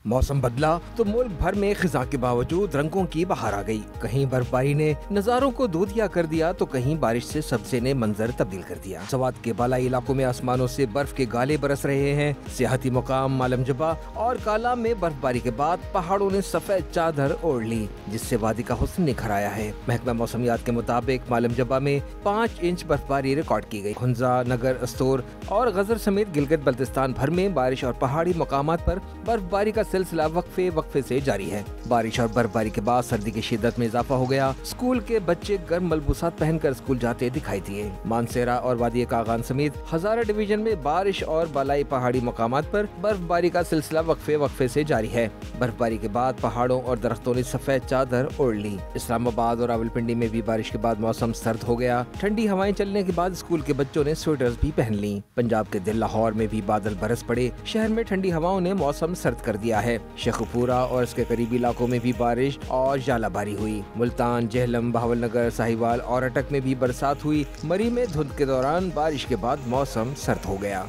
मौसम बदला तो मुल्क भर में खिजा के बावजूद रंगों की बहार आ गई। कहीं बर्फबारी ने नजारों को दूधिया कर दिया तो कहीं बारिश से सब्जे ने मंजर तब्दील कर दिया। सवात के बालाई इलाकों में आसमानों से बर्फ के गाले बरस रहे हैं। सियाहती मुकाम मालम जबा और काला में बर्फबारी के बाद पहाड़ों ने सफेद चादर ओढ़ ली, जिससे वादी का हुस्न निखर आया है। महकमा मौसमियात के मुताबिक मालम जबा में 5 इंच बर्फबारी रिकॉर्ड की गई। हुंजा, नगर, अस्तोर और गजर समेत गिलगित बल्तिस्तान भर में बारिश और पहाड़ी मकामात पर बर्फबारी का सिलसिला वक्फे से जारी है। बारिश और बर्फबारी के बाद सर्दी की शिद्दत में इजाफा हो गया। स्कूल के बच्चे गर्म मलबूसात पहनकर स्कूल जाते दिखाई दिए। मानसेरा और वादी कागान समेत हजारा डिवीजन में बारिश और बालाई पहाड़ी मकामात पर बर्फबारी का सिलसिला वक्फे से जारी है। बर्फबारी के बाद पहाड़ों और दरख्तों ने सफेद चादर ओढ़ ली। इस्लामाबाद और रावलपिंडी में भी बारिश के बाद मौसम सर्द हो गया। ठंडी हवाएं चलने के बाद स्कूल के बच्चों ने स्वेटर्स भी पहन ली। पंजाब के दिल लाहौर में भी बादल बरस पड़े। शहर में ठंडी हवाओं ने मौसम सर्द कर दिया है। शेखुपुरा और इसके करीबी इलाकों में भी बारिश और जालाबारी हुई। मुल्तान, जेहलम, बहावलनगर, साहिवाल और अटक में भी बरसात हुई। मरी में धुंध के दौरान बारिश के बाद मौसम सर्द हो गया।